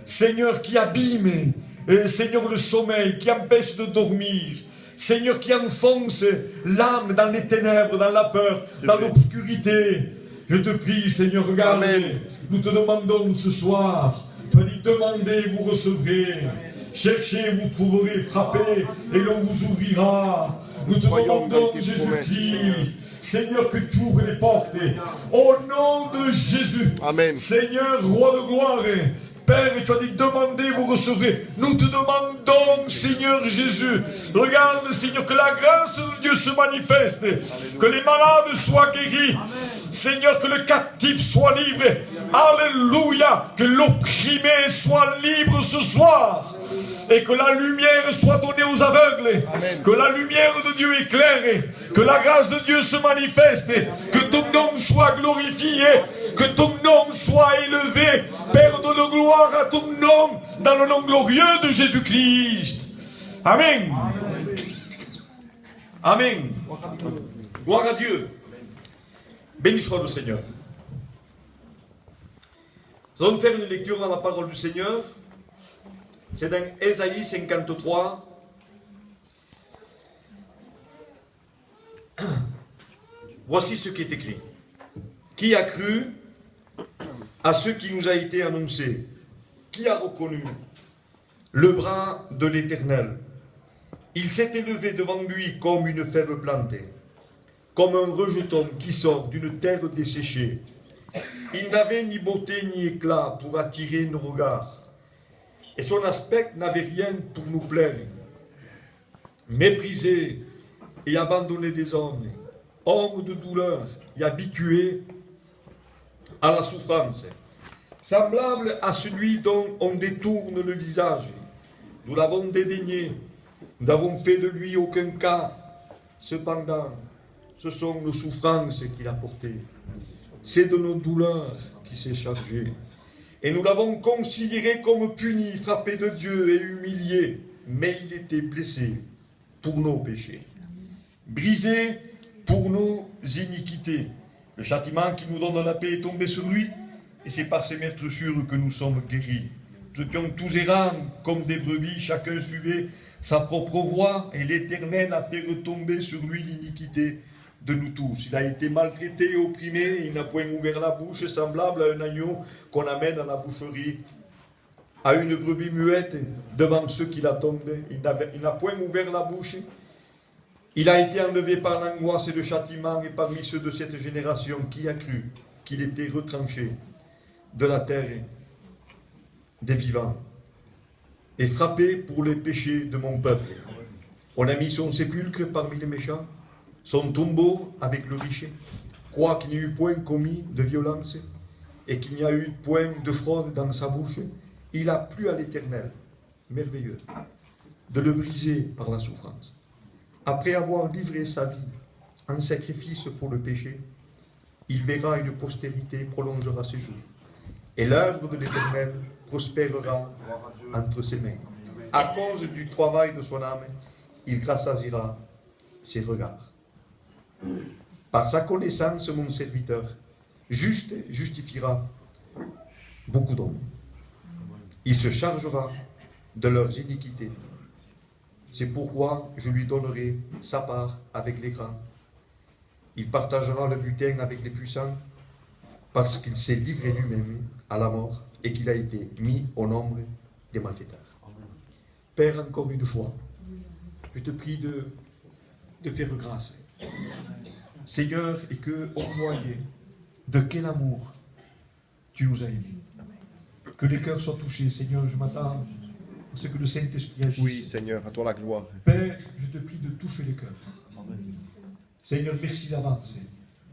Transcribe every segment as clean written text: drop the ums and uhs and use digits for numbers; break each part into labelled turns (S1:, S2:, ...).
S1: Seigneur, qui abîme, Seigneur, le sommeil, qui empêche de dormir. Seigneur, qui enfonce l'âme dans les ténèbres, dans la peur, dans l'obscurité. Je te prie, Seigneur, regarde. Amen. Nous te demandons ce soir. Tu as dit, demandez, vous recevrez. Cherchez, vous trouverez. Frappez, et l'on vous ouvrira. Nous te demandons, Jésus-Christ, Seigneur, que tu ouvres les portes. Au nom de Jésus. Amen. Seigneur, roi de gloire. Père, tu as dit, demandez, vous recevrez. Nous te demandons, Seigneur Jésus. Regarde, Seigneur, que la grâce de Dieu se manifeste. Que les malades soient guéris. Seigneur, que le captif soit libre. Alléluia. Que l'opprimé soit libre ce soir. Et que la lumière soit donnée aux aveugles. Amen. Que la lumière de Dieu éclaire. Que la grâce de Dieu se manifeste. Que ton nom soit glorifié. Que ton nom soit élevé. Père, donne gloire à ton nom. Dans le nom glorieux de Jésus-Christ. Amen. Amen. Gloire à Dieu. Béni soit le Seigneur. Nous allons faire une lecture dans la parole du Seigneur. C'est dans Ésaïe 53. Voici ce qui est écrit. Qui a cru à ce qui nous a été annoncé? Qui a reconnu le bras de l'Éternel? Il s'est élevé devant lui comme une fève plantée, comme un rejeton qui sort d'une terre desséchée. Il n'avait ni beauté ni éclat pour attirer nos regards. Et son aspect n'avait rien pour nous plaire. Méprisé et abandonné des hommes, homme de douleur et habitué à la souffrance, semblable à celui dont on détourne le visage. Nous l'avons dédaigné, nous n'avons fait de lui aucun cas. Cependant, ce sont nos souffrances qu'il a portées. C'est de nos douleurs qu'il s'est chargé. Et nous l'avons considéré comme puni, frappé de Dieu et humilié. Mais il était blessé pour nos péchés, brisé pour nos iniquités. Le châtiment qui nous donne la paix est tombé sur lui, et c'est par ses meurtrissures que nous sommes guéris. Nous étions tous errants comme des brebis, chacun suivait sa propre voie, et l'Éternel a fait retomber sur lui l'iniquité de nous tous. Il a été maltraité et opprimé, il n'a point ouvert la bouche, semblable à un agneau qu'on amène à la boucherie, à une brebis muette devant ceux qui l'attendent. Il n'a point ouvert la bouche. Il a été enlevé par l'angoisse et le châtiment, et parmi ceux de cette génération, qui a cru qu'il était retranché de la terre des vivants et frappé pour les péchés de mon peuple. On a mis son sépulcre parmi les méchants, son tombeau avec le riche, croit qu'il n'y eut point commis de violence et qu'il n'y a eu point de fraude dans sa bouche. Il a plu à l'Éternel, merveilleux, de le briser par la souffrance. Après avoir livré sa vie en sacrifice pour le péché, il verra une postérité, prolongera ses jours. Et l'œuvre de l'Éternel prospérera entre ses mains. À cause du travail de son âme, il rassasiera ses regards. Par sa connaissance, mon serviteur, juste justifiera beaucoup d'hommes. Il se chargera de leurs iniquités. C'est pourquoi je lui donnerai sa part avec les grands. Il partagera le butin avec les puissants, parce qu'il s'est livré lui-même à la mort et qu'il a été mis au nombre des malfaiteurs. Père, encore une fois, je te prie de faire grâce. Seigneur, et que on voyait de quel amour tu nous as aimés. Que les cœurs soient touchés. Seigneur, je m'attends à ce que le Saint-Esprit agisse.
S2: Oui, Seigneur, à toi la gloire.
S1: Père, je te prie de toucher les cœurs. Seigneur, merci d'avance.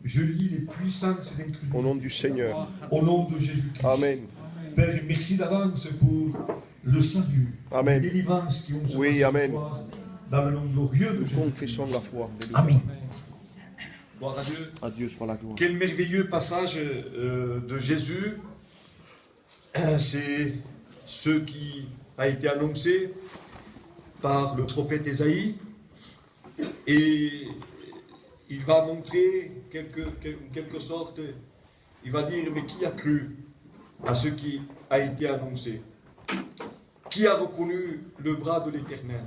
S1: Je lis les puissances d'incrédulité.
S2: Au nom du Seigneur.
S1: Au nom de Jésus-Christ.
S2: Amen.
S1: Père, merci d'avance pour le salut,
S2: Amen.
S1: les délivrances qui ont se
S2: Oui,
S1: passé
S2: amen.
S1: ce soir, dans le nom glorieux de Jésus.
S2: Confessons la foi.
S1: Amen. Gloire à Dieu.
S2: À Dieu soit la gloire.
S1: Quel merveilleux passage de Jésus. C'est ce qui a été annoncé par le prophète Ésaïe. Et il va montrer, en quelque sorte, il va dire, mais qui a cru à ce qui a été annoncé? Qui a reconnu le bras de l'Éternel?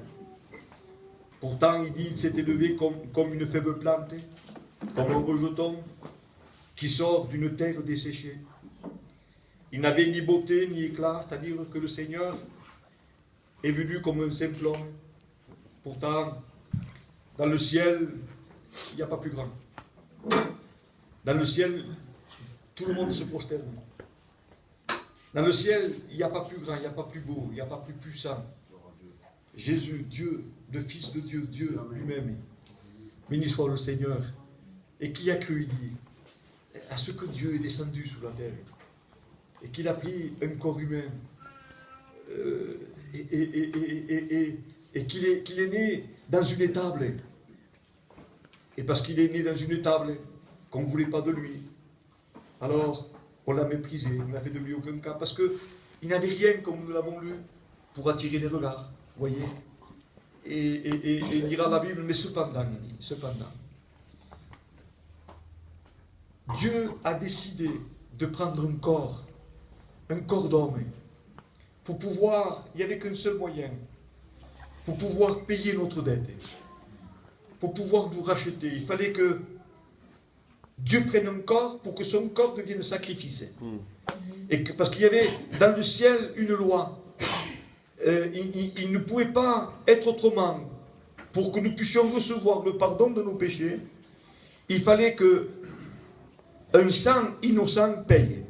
S1: Pourtant, il dit, il s'est élevé comme une faible plante, comme un rejeton qui sort d'une terre desséchée. Il n'avait ni beauté ni éclat, c'est-à-dire que le Seigneur est venu comme un simple homme. Pourtant, dans le ciel, il n'y a pas plus grand. Dans le ciel, tout le monde se prosterne. Dans le ciel, il n'y a pas plus grand, il n'y a pas plus beau, il n'y a pas plus puissant. Jésus, Dieu, le Fils de Dieu, Dieu lui-même. Béni soit le Seigneur. Et qui a cru, il dit, à ce que Dieu est descendu sous la terre et qu'il a pris un corps humain et qu'il est né dans une étable. Et parce qu'il est né dans une étable, qu'on ne voulait pas de lui, alors on l'a méprisé, on n'a fait de lui aucun cas, parce qu'il n'avait rien, comme nous l'avons lu, pour attirer les regards, voyez. Et il dira la Bible, mais cependant, il dit, cependant, Dieu a décidé de prendre un corps d'homme, pour pouvoir, il n'y avait qu'un seul moyen, pour pouvoir payer notre dette, pour pouvoir nous racheter. Il fallait que Dieu prenne un corps pour que son corps devienne sacrifice. Et parce qu'il y avait dans le ciel une loi. Il ne pouvait pas être autrement. Pour que nous puissions recevoir le pardon de nos péchés, il fallait que un sang innocent paye.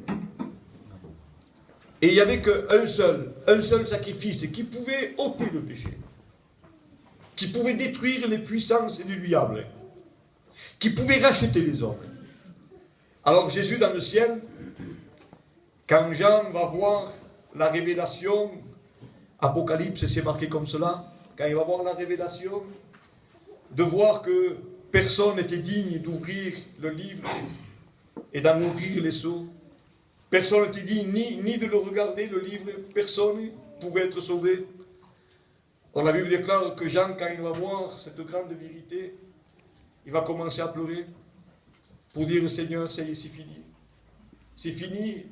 S1: Et il n'y avait qu'un seul sacrifice qui pouvait ôter le péché, qui pouvait détruire les puissances du diable, qui pouvait racheter les hommes. Alors Jésus dans le ciel, quand Jean va voir la révélation, Apocalypse, c'est marqué comme cela, quand il va voir la révélation, de voir que personne n'était digne d'ouvrir le livre et d'en ouvrir les sceaux. Personne n'était digne ni de le regarder, le livre, personne ne pouvait être sauvé. Or, la Bible déclare que Jean, quand il va voir cette grande vérité, il va commencer à pleurer pour dire, Seigneur, ça y est, c'est fini. C'est fini.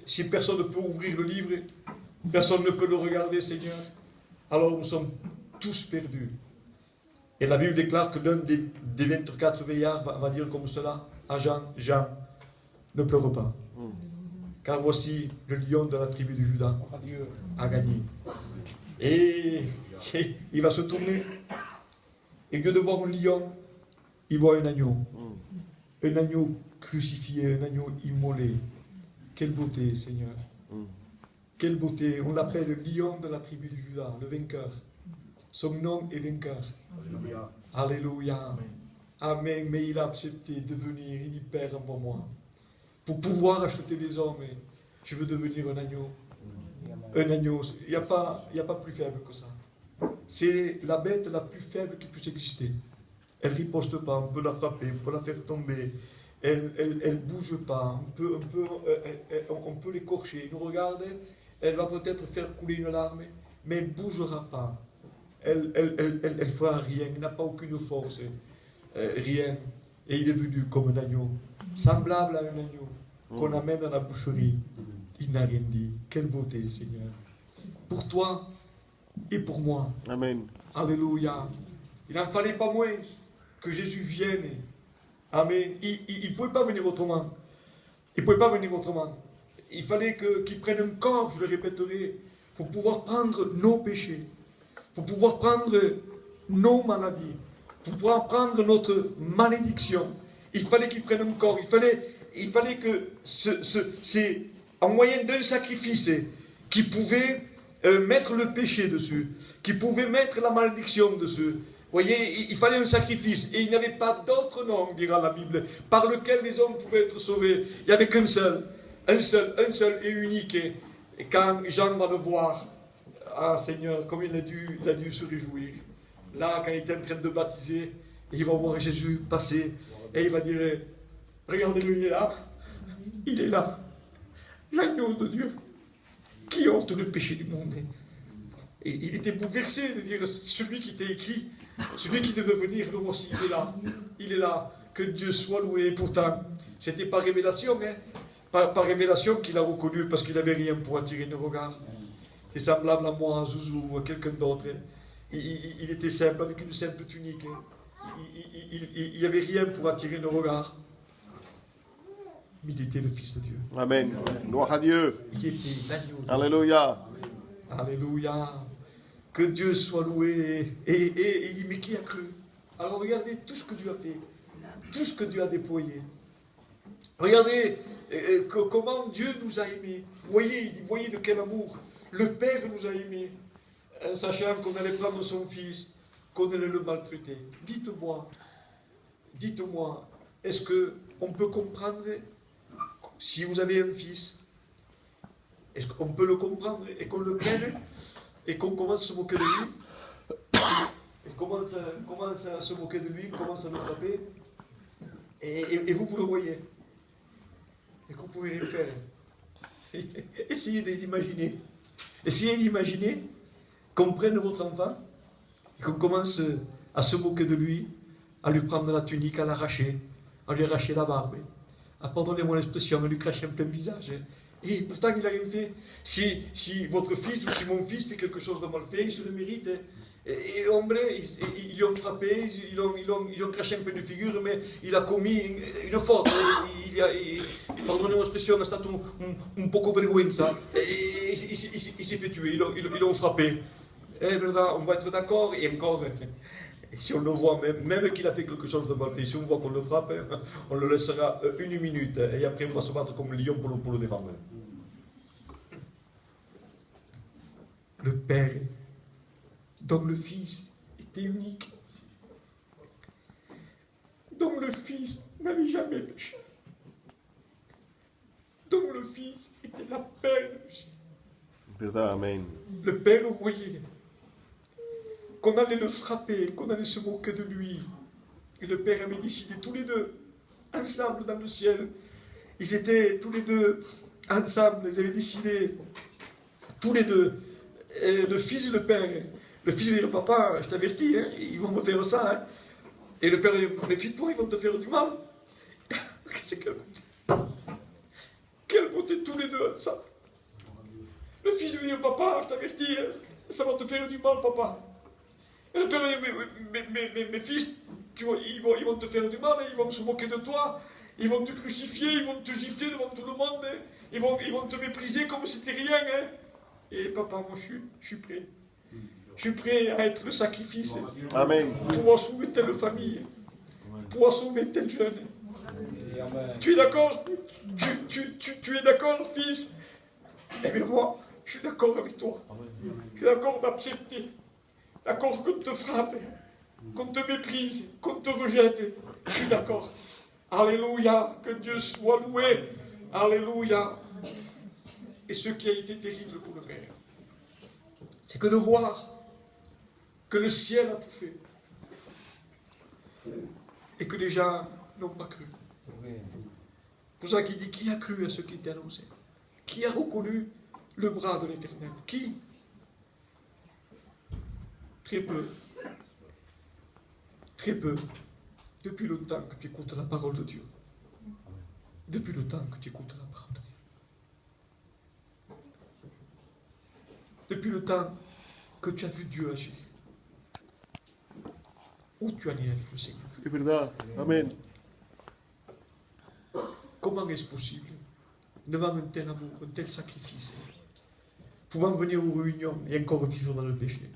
S1: Si personne ne peut ouvrir le livre, personne ne peut le regarder, Seigneur. Alors nous sommes tous perdus. Et la Bible déclare que l'un des 24 veillards va dire comme cela à Jean, Jean, ne pleure pas. Car voici le lion de la tribu de Juda a gagné. Et il va se tourner. Et au lieu de voir un lion, il voit un agneau. Un agneau crucifié, un agneau immolé. Quelle beauté, Seigneur. Quelle beauté. On l'appelle le lion de la tribu de Juda, le vainqueur. Son nom est vainqueur. Alléluia. Alléluia. Amen. Mais il a accepté de venir. Il dit, Père, envoie-moi. Pour pouvoir acheter les hommes, je veux devenir un agneau. Un agneau. Il n'y a pas plus faible que ça. C'est la bête la plus faible qui puisse exister. Elle ne riposte pas, on peut la frapper, on peut la faire tomber. Elle ne bouge pas, on peut l'écorcher. Il nous regarde, elle va peut-être faire couler une larme, mais elle ne bougera pas. Elle fera rien, elle n'a pas aucune force. Rien. Et il est venu comme un agneau, semblable à un agneau, qu'on amène dans la boucherie. Il n'a rien dit. Quelle beauté, Seigneur. Pour toi et pour moi.
S2: Amen.
S1: Alléluia. Il n'en fallait pas moins que Jésus vienne. Amen. Il ne pouvait pas venir autrement. Il ne pouvait pas venir autrement. Il fallait qu'il prenne un corps, je le répéterai, pour pouvoir prendre nos péchés, pour pouvoir prendre nos maladies, pour pouvoir prendre notre malédiction. Il fallait qu'il prenne un corps. Il fallait que c'est en moyen d'un sacrifice qui pouvait mettre le péché dessus, qui pouvait mettre la malédiction dessus. Vous voyez, il fallait un sacrifice. Et il n'y avait pas d'autre nom, dira la Bible, par lequel les hommes pouvaient être sauvés. Il n'y avait qu'un seul. Un seul et unique. Et quand Jean va le voir, ah Seigneur, comme il a dû se réjouir. Là, quand il était en train de baptiser, il va voir Jésus passer. Et il va dire, regardez-le, il est là. Il est là. L'agneau de Dieu qui ôte le péché du monde. Et il était bouleversé de dire, celui qui t'a écrit, celui qui devait venir, le voici, il est là. Il est là. Que Dieu soit loué. Et pourtant, c'était pas révélation, hein. par révélation qu'il a reconnu parce qu'il n'avait rien pour attirer le regard. C'est semblable à moi, à Zouzou ou à quelqu'un d'autre. Il était simple, avec une simple tunique. Il n'y avait rien pour attirer le regard. Mais il était le Fils de Dieu.
S2: Amen. Gloire à Dieu.
S1: Il était l'agneau.
S2: Alléluia.
S1: Alléluia. Que Dieu soit loué. Et il dit, mais qui a cru? Alors regardez tout ce que Dieu a fait. Tout ce que Dieu a déployé. Regardez comment Dieu nous a aimés. Voyez de quel amour. Le Père nous a aimés. Sachant qu'on allait prendre son Fils, qu'on allait le maltraiter. Dites-moi, est-ce qu'on peut comprendre, si vous avez un fils, est-ce qu'on peut le comprendre et qu'on le prenne et qu'on commence à se moquer de lui, et commence à se moquer de lui, commence à le frapper, et vous le voyez, et qu'on ne pouvait rien faire. Essayez d'imaginer qu'on prenne votre enfant et qu'on commence à se moquer de lui, à lui prendre la tunique, à l'arracher, à lui arracher la barbe, à, pardonnez-moi l'expression, à lui cracher en plein visage. Et pourtant, il n'a rien fait. Si votre fils ou si mon fils fait quelque chose de mal fait, il se le mérite. Et hombre, ils lui ont frappé, ils lui ont craché un peu de figure, mais il a commis une faute. Pardonnez-moi l'expression, è stato un poco vergüenza. Et il s'est fait tuer, ils l'ont frappé. Eh bien, on va être d'accord, et encore, si on le voit, même qu'il a fait quelque chose de mal fait, si on voit qu'on le frappe, on le laissera une minute, et après on va se battre comme le lion pour le défendre. Le Père, dont le Fils était unique, dont le Fils n'avait jamais péché, dont le Fils était la paix du ciel.
S2: Amen.
S1: Le Père voyait qu'on allait le frapper, qu'on allait se moquer de lui. Et le Père avait décidé tous les deux, ensemble dans le ciel. Ils étaient tous les deux ensemble, ils avaient décidé, tous les deux, le Fils et le Père. Le Fils dit, papa, je t'avertis, hein, ils vont me faire ça. Hein. Et le Père dit, méfie-toi, ils vont te faire du mal. C'est quelle beauté tous les deux ensemble. Le Fils lui dit, papa, je t'avertis, hein, ça va te faire du mal, papa. Et le Père dit, mes fils, tu vois, ils vont te faire du mal, hein, ils vont se moquer de toi, ils vont te crucifier, ils vont te gifler devant tout le monde, hein, ils vont te mépriser comme si c'était rien. Hein. Et papa, moi je suis prêt. Je suis prêt à être le sacrifice.
S2: Amen.
S1: Pour pouvoir sauver telle famille, pour pouvoir sauver tel jeune. Tu es d'accord? Tu es d'accord, fils? Eh bien moi, je suis d'accord avec toi. Je suis d'accord d'accepter. D'accord qu'on te frappe, qu'on te méprise, qu'on te rejette. Je suis d'accord. Alléluia, que Dieu soit loué. Alléluia. Et ce qui a été terrible pour le Père, c'est que de voir que le ciel a tout fait et que les gens n'ont pas cru. Pour ça qu'il dit, qui a cru à ce qui était annoncé? Qui a reconnu le bras de l'Éternel? Qui? Très peu. Très peu. Depuis le temps que tu écoutes la parole de Dieu. Depuis le temps que tu écoutes la parole de Dieu. Depuis le temps que tu as vu Dieu agir. Où tu en es avec le Seigneur?
S2: C'est verdad. Amen.
S1: Comment est-ce possible, devant un tel amour, un tel sacrifice, pouvant venir aux réunions et encore vivre dans le péché?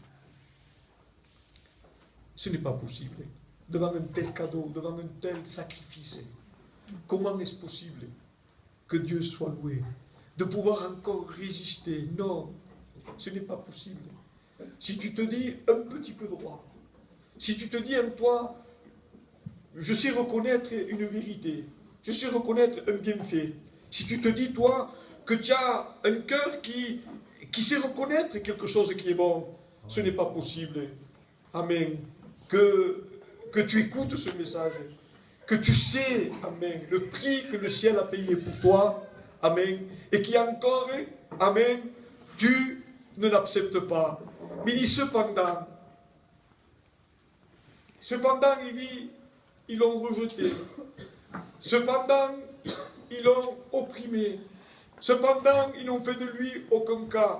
S1: Ce n'est pas possible. Devant un tel cadeau, devant un tel sacrifice, comment est-ce possible que Dieu soit loué? De pouvoir encore résister? Non, ce n'est pas possible. Si tu te dis un petit peu droit, si tu te dis en toi, je sais reconnaître une vérité, je sais reconnaître un bienfait, si tu te dis, toi, que tu as un cœur qui sait reconnaître quelque chose qui est bon, ce n'est pas possible. Amen. Que tu écoutes ce message, que tu sais, amen, le prix que le ciel a payé pour toi, amen, et qui encore, amen, tu ne l'acceptes pas. Mais il dit cependant, il dit, ils l'ont rejeté. Cependant, ils l'ont opprimé. Cependant, ils n'ont fait de lui aucun cas.